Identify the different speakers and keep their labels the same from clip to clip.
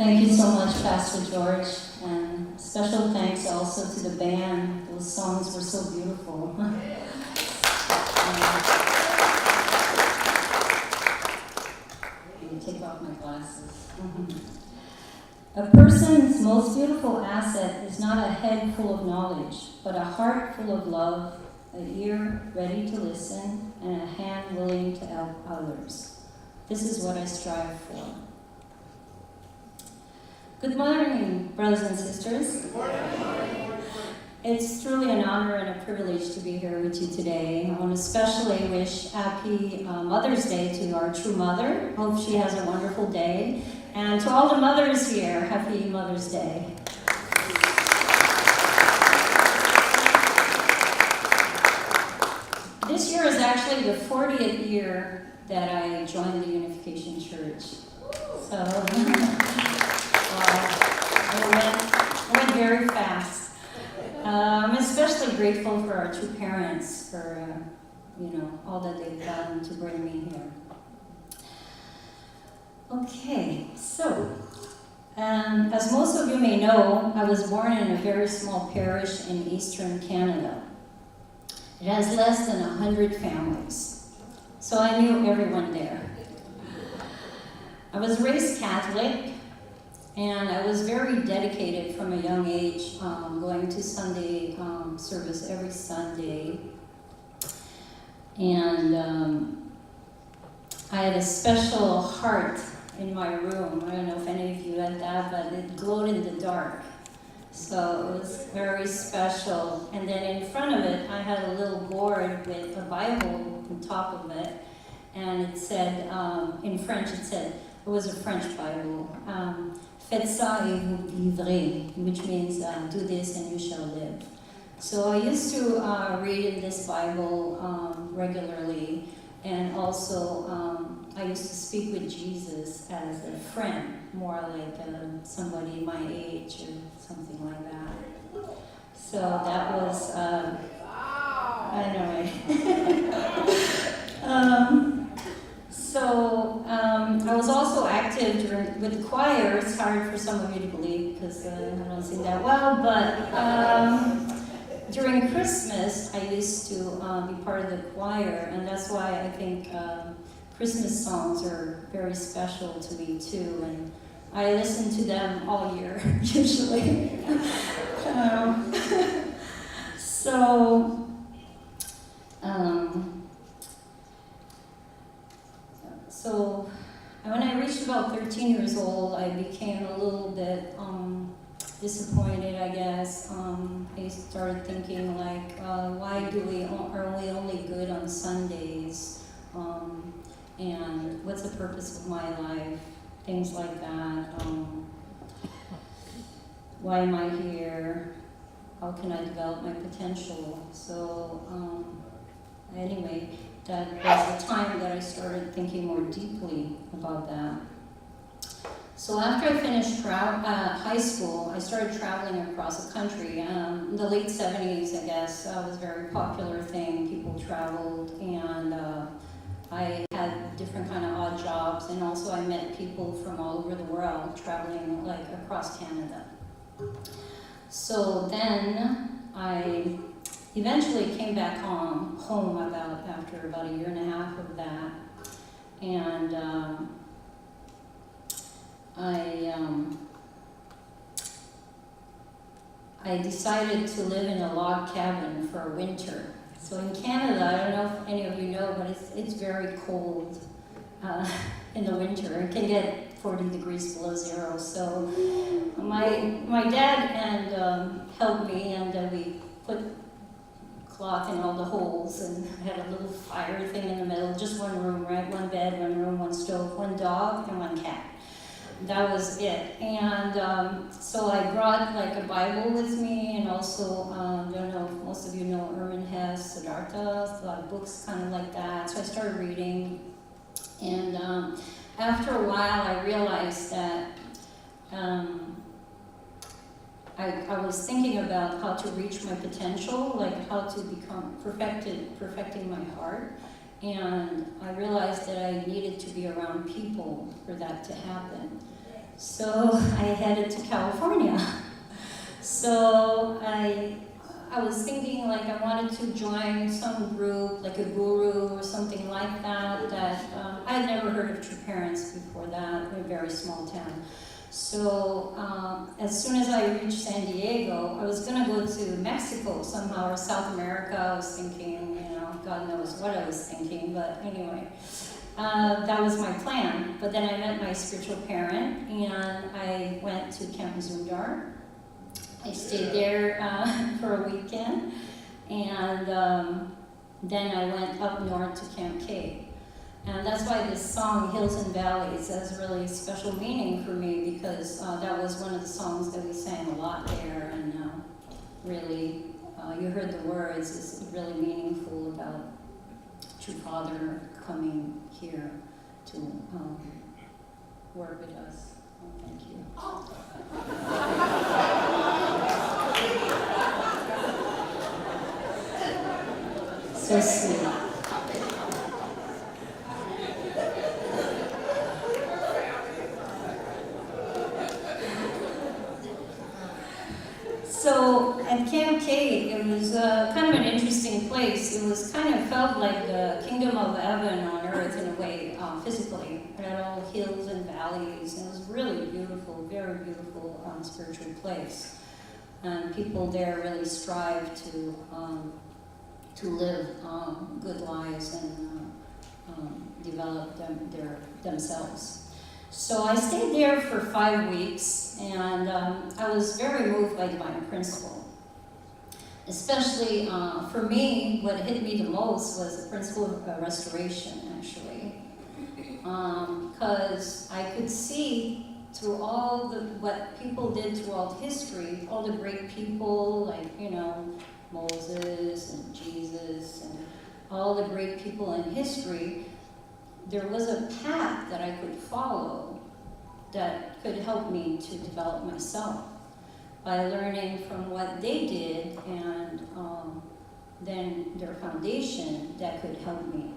Speaker 1: Thank you so much, Pastor George, and special thanks also to the band. Those songs were so beautiful. Let me take off my glasses. A person's most beautiful asset is not a head full of knowledge, but a heart full of love, an ear ready to listen, and a hand willing to help others. This is what I strive for. Good morning, brothers and sisters.
Speaker 2: Good morning.
Speaker 1: It's truly an honor and a privilege to be here with you today. I want to especially wish happy Mother's Day to our true mother. Hope she has a wonderful day. And to all the mothers here, happy Mother's Day. This year is actually the 40th year that I joined the Unification Church. So I went very fast. I'm especially grateful for our two parents for all that they've done to bring me here. Okay, so as most of you may know, I was born in a very small parish in eastern Canada. It has less than 100 families, so I knew everyone there. I was raised Catholic, and I was very dedicated from a young age, going to Sunday service every Sunday. And I had a special heart in my room. I don't know if any of you had that, but it glowed in the dark. So it was very special. And then in front of it, I had a little board with a Bible on top of it. And it said, in French, it was a French Bible, Faites ça et vous vivrez, which means do this and you shall live. So I used to read in this Bible regularly, and also I used to speak with Jesus as a friend, more like somebody my age or something like that. So that was, I know, right? I was also active with the choir. It's hard for some of you to believe because I don't sing that well, but during Christmas, I used to be part of the choir, and that's why I think Christmas songs are very special to me too, and I listen to them all year, usually. So when I reached about 13 years old, I became a little bit disappointed, I guess. I started thinking like, why are we only good on Sundays? And what's the purpose of my life? Things like that. Why am I here? How can I develop my potential? So anyway, that was the time that I started thinking more deeply about that. So after I finished high school, I started traveling across the country. In the late 70s, I guess, was a very popular thing. People traveled, and I had different kind of odd jobs, and also I met people from all over the world traveling like across Canada. So then I eventually came back home after about a year and a half of that, and I decided to live in a log cabin for a winter. So in Canada, I don't know if any of you know, but it's very cold in the winter. It can get 40 degrees below zero. So my dad helped me, and we put cloth in all the holes, and had a little fire thing in the middle, just one room, right? One bed, one room, one stove, one dog, and one cat. That was it. And so I brought like a Bible with me, and also, I don't know if most of you know Herman Hesse, Siddhartha, a lot of books kind of like that. So I started reading, and after a while I realized that I was thinking about how to reach my potential, like how to become perfecting my heart. And I realized that I needed to be around people for that to happen. So I headed to California. So I was thinking like I wanted to join some group, like a guru or something like that, I had never heard of True Parents before that, in a very small town. So as soon as I reached San Diego, I was gonna go to Mexico somehow, or South America. I was thinking, God knows what I was thinking, but anyway. That was my plan. But then I met my spiritual parent, and I went to Camp Zundar. I stayed there for a weekend, and then I went up north to Camp K. And that's why this song, Hills and Valleys, has really special meaning for me, because that was one of the songs that we sang a lot there, and really, you heard the words, it's really meaningful about True Father coming here to work with us. Oh, thank you. So sweet. So at Camp K, it was kind of an interesting place. It was kind of felt like the kingdom of heaven on earth in a way, physically. It had all hills and valleys, and it was really beautiful, very beautiful spiritual place. And people there really strive to live good lives and develop themselves. So I stayed there for 5 weeks, and I was very moved by divine principle. Especially for me, what hit me the most was the principle of restoration, actually. Because I could see through all what people did throughout history, all the great people like, Moses and Jesus and all the great people in history, there was a path that I could follow that could help me to develop myself by learning from what they did, and then their foundation that could help me.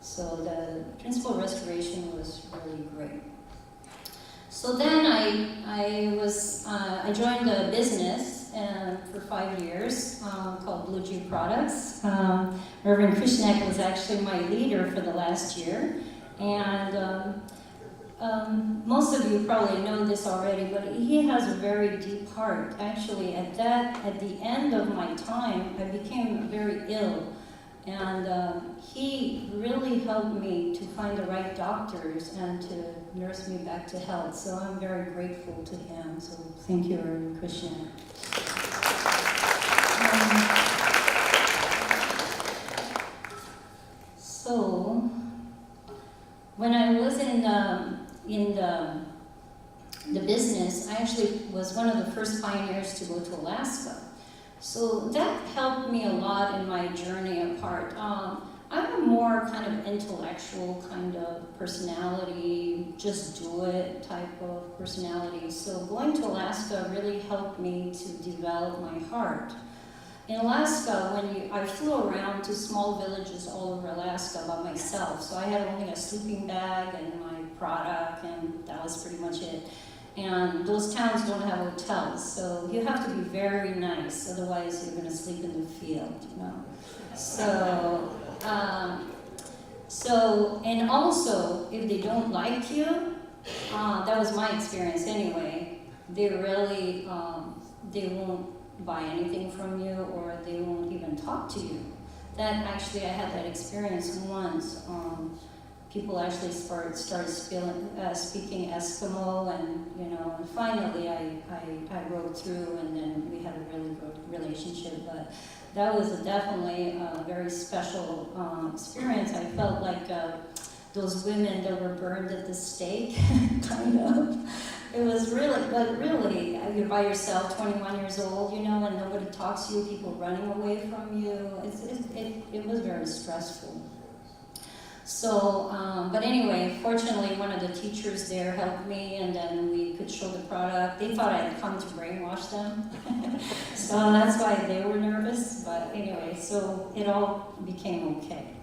Speaker 1: So the principle of restoration was really great. So then I joined a business for 5 years called Blue G Products. Reverend Krishnak was actually my leader for the last year, and most of you probably know this already, but he has a very deep heart. Actually, at the end of my time, I became very ill, and he really helped me to find the right doctors and to nurse me back to health. So I'm very grateful to him. So thank you, Reverend Krishnan. So when I was in the business, I actually was one of the first pioneers to go to Alaska. So that helped me a lot in my journey apart. I'm a more kind of intellectual kind of personality, just do it type of personality. So going to Alaska really helped me to develop my heart. In Alaska, I flew around to small villages all over Alaska by myself. So I had only a sleeping bag and my product, and that was pretty much it. And those towns don't have hotels, so you have to be very nice, otherwise you're going to sleep in the field, So, and also, if they don't like you, that was my experience anyway, they really, they won't buy anything from you, or they won't even talk to you. That actually, I had that experience once. People actually started speaking Eskimo, and finally I broke through, and then we had a really good relationship. But that was definitely a very special experience. I felt like those women that were burned at the stake, kind of. It was really, but really, you're by yourself, 21 years old, and nobody talks to you, people running away from you. It was very stressful. So, but anyway, fortunately, one of the teachers there helped me, and then we could show the product. They thought I had come to brainwash them, so that's why they were nervous. But anyway, so it all became okay.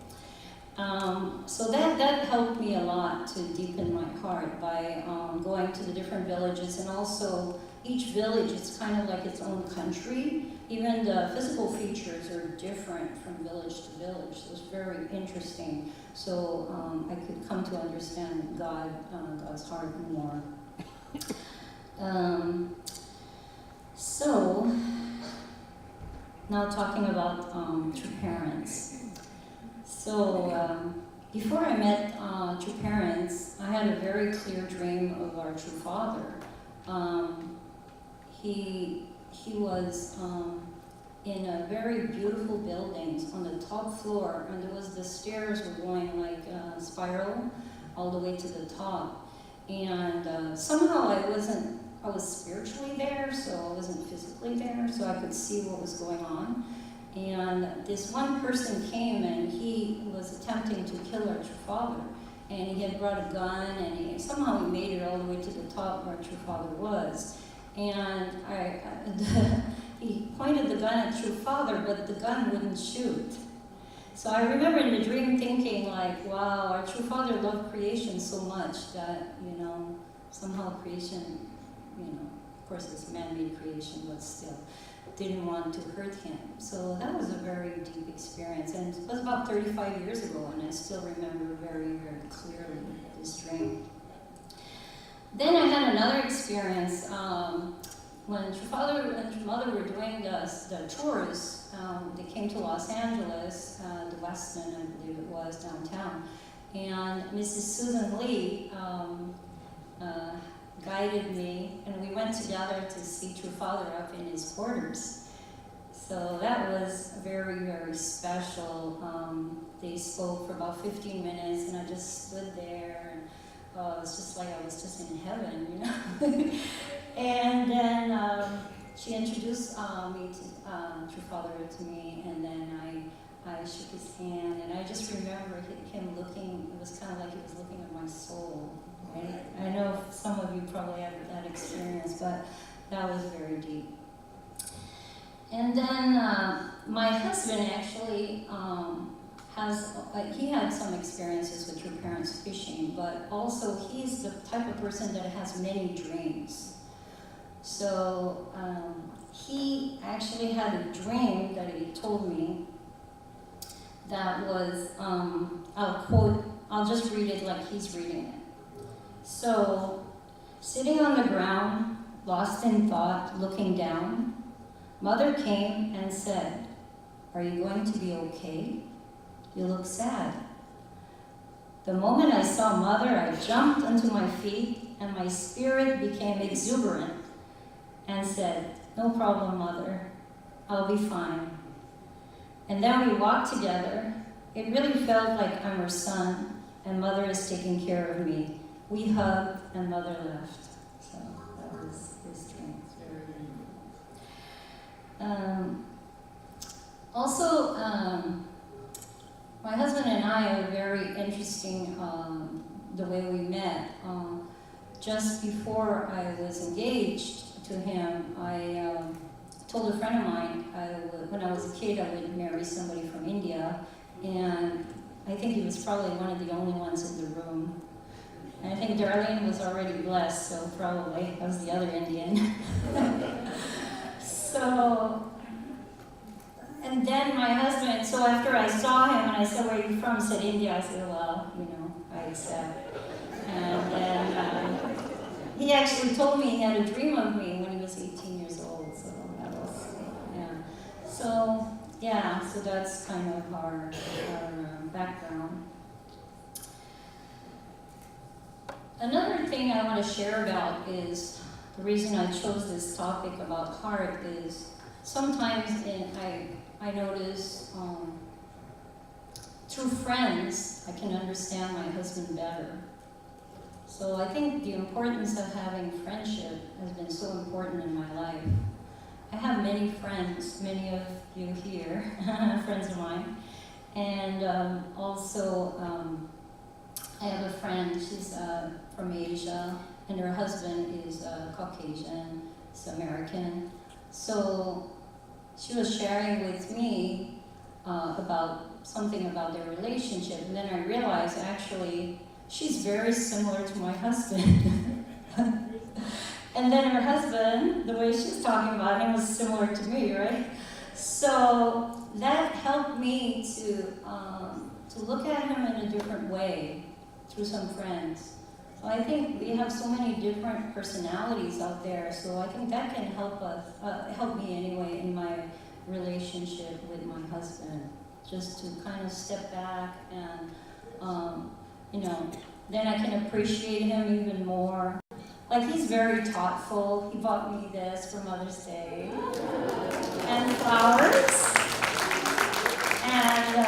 Speaker 1: So that helped me a lot to deepen my heart by going to the different villages, and also each village is kind of like its own country. Even the physical features are different from village to village. So it's very interesting. So I could come to understand God's heart more. So now talking about true parents. So before I met true parents, I had a very clear dream of our true father. He was in a very beautiful buildings on the top floor, and there was the stairs were going like spiral all the way to the top. And somehow I was spiritually there, so I wasn't physically there, so I could see what was going on. And this one person came, and he was attempting to kill our true father. And he had brought a gun, and somehow he made it all the way to the top where our true father was. And he pointed the gun at true father, but the gun wouldn't shoot. So I remember in the dream thinking like, wow, our true father loved creation so much that, somehow creation, of course it's man-made creation, but still, didn't want to hurt him. So that was a very deep experience. And it was about 35 years ago, and I still remember very, very clearly this dream. Then I had another experience when True Father and True Mother were doing the tours. They came to Los Angeles, the Westin, I believe it was, downtown. And Mrs. Susan Lee guided me, and we went together to see True Father up in his quarters. So that was very, very special. They spoke for about 15 minutes, and I just stood there, and it was just like I was just in heaven, And then she introduced me to True Father to me, and then I shook his hand, and I just remember him looking. It was kind of like he was looking at my soul. Right? I know some of you probably have that experience, but that was very deep. And then my husband actually he had some experiences with true parents fishing, but also he's the type of person that has many dreams. So he actually had a dream that he told me that was, I'll just read it like he's reading it. So, sitting on the ground, lost in thought, looking down, Mother came and said, "Are you going to be okay? You look sad." The moment I saw Mother, I jumped onto my feet, and my spirit became exuberant and said, "No problem, Mother. I'll be fine." And then we walked together. It really felt like I'm her son, and Mother is taking care of me. We hugged, and Mother left. So that was his dream. Also, my husband and I are very interesting the way we met. Just before I was engaged to him, I told a friend of mine when I was a kid I would marry somebody from India, and I think he was probably one of the only ones in the room. And I think Darlene was already blessed, so probably I was the other Indian. So, and then my husband, so after I saw him and I said, "Where are you from?" He said, "India." I said, "Well, I accept." And then he actually told me he had a dream of me when he was 18 years old, so that was, yeah. So that's kind of our background. Another thing I want to share about is the reason I chose this topic about heart is sometimes I notice through friends I can understand my husband better. So I think the importance of having friendship has been so important in my life. I have many friends, many of you here, friends of mine, and also I have a friend, she's from Asia, and her husband is Caucasian, he's American. So she was sharing with me about something about their relationship, and then I realized actually she's very similar to my husband. And then her husband, the way she's talking about him was similar to me, right? So that helped me to look at him in a different way through some friends. So I think we have so many different personalities out there, so I think that can help us, help me anyway in my relationship with my husband, just to kind of step back and, then I can appreciate him even more. Like, he's very thoughtful. He bought me this for Mother's Day, and flowers, and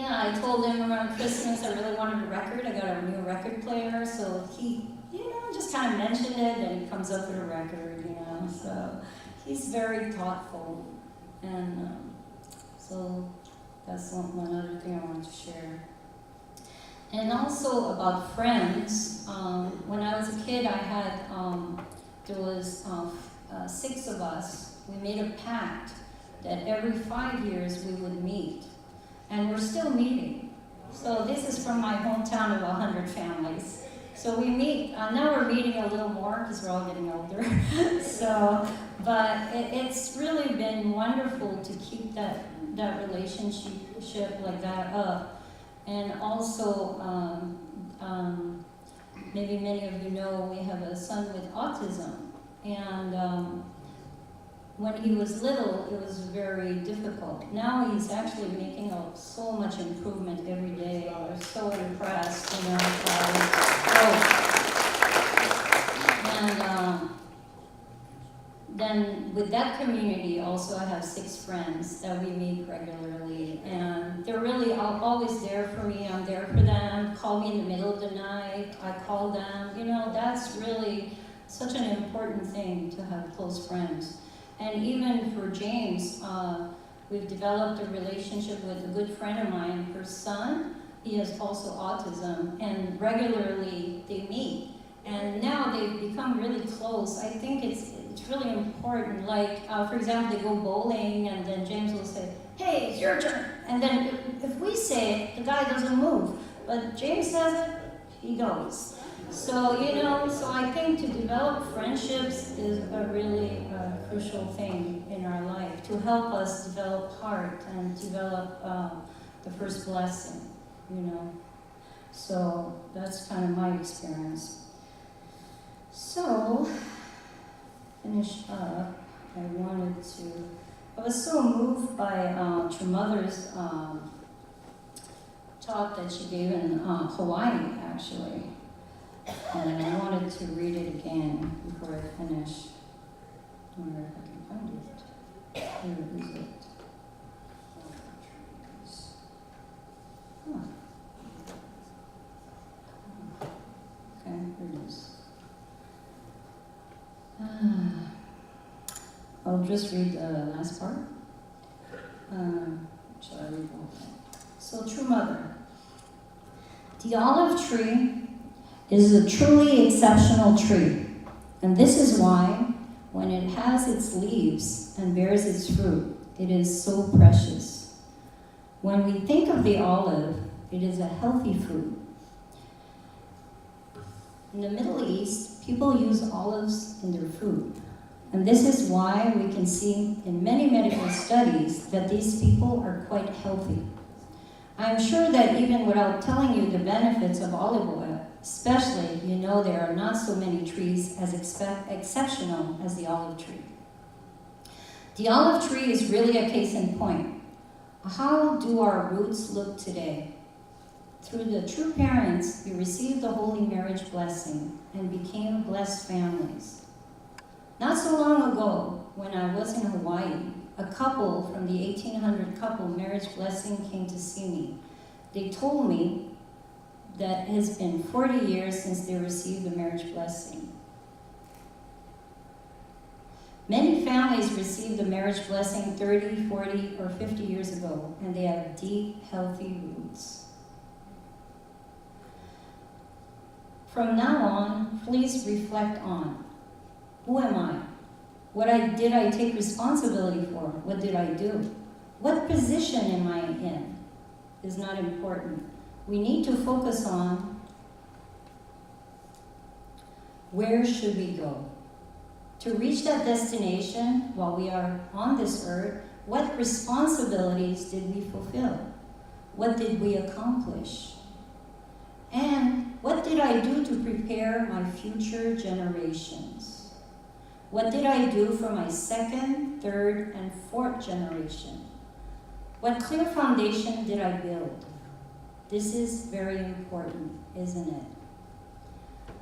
Speaker 1: I told him around Christmas I really wanted a record. I got a new record player, so he, just kind of mentioned it, and he comes up with a record, so he's very thoughtful, and so that's one other thing I wanted to share. And also about friends, when I was a kid, I had, there was 6 of us. We made a pact that every 5 years we would meet, and we're still meeting. So this is from my hometown of 100 families. So we meet, now we're meeting a little more because we're all getting older. But it's really been wonderful to keep that relationship like that up. And also, maybe many of you know, we have a son with autism. And when he was little, it was very difficult. Now he's actually making so much improvement every day. We're so impressed, And then with that community, also I have 6 friends that we meet regularly, and they're really always there for me. I'm there for them. Call me in the middle of the night, I call them. That's really such an important thing, to have close friends. And even for James, we've developed a relationship with a good friend of mine. Her son, he has also autism, and regularly they meet. And now they've become really close. I think it's really important. Like, for example, they go bowling, and then James will say, "Hey, it's your turn." And then if we say it, the guy doesn't move. But James says it, he goes. So, so I think to develop friendships is a really crucial thing in our life, to help us develop heart and develop the first blessing, So that's kind of my experience. So, finish up, I was so moved by your mother's talk that she gave in Hawaii, actually. And I wanted to read it again before I finish. I wonder if I can find it. Where is it? Huh. Okay, here it is. I'll just read the last part. Shall I read the whole thing? So, true mother. The olive tree is a truly exceptional tree, and this is why, when it has its leaves and bears its fruit, it is so precious. When we think of the olive, it is a healthy fruit. In the Middle East, people use olives in their food, and this is why we can see in many medical studies that these people are quite healthy. I am sure that even without telling you the benefits of olive oil, especially, there are not so many trees as exceptional as the olive tree. The olive tree is really a case in point. How do our roots look today? Through the true parents, we received the holy marriage blessing and became blessed families. Not so long ago, when I was in Hawaii, a couple from the 1800 couple marriage blessing came to see me. They told me that it has been 40 years since they received the marriage blessing. Many families received the marriage blessing 30, 40, or 50 years ago, and they have deep, healthy roots. From now on, please reflect on, who am I? What did I take responsibility for? What did I do? What position am I in is not important. We need to focus on where should we go. To reach that destination while we are on this earth, what responsibilities did we fulfill? What did we accomplish? And what did I do to prepare my future generations? What did I do for my second, third, and fourth generation? What clear foundation did I build? This is very important, isn't it?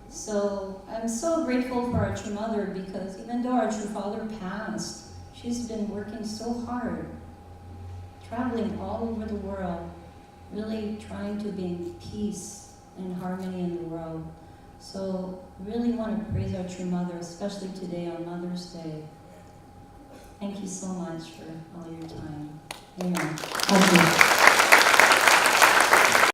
Speaker 1: So I'm so grateful for our true mother, because even though our true father passed, she's been working so hard, traveling all over the world, really trying to bring peace and harmony in the world. So really want to praise our true mother, especially today on Mother's Day. Thank you so much for all your time. Amen.
Speaker 2: Thank you.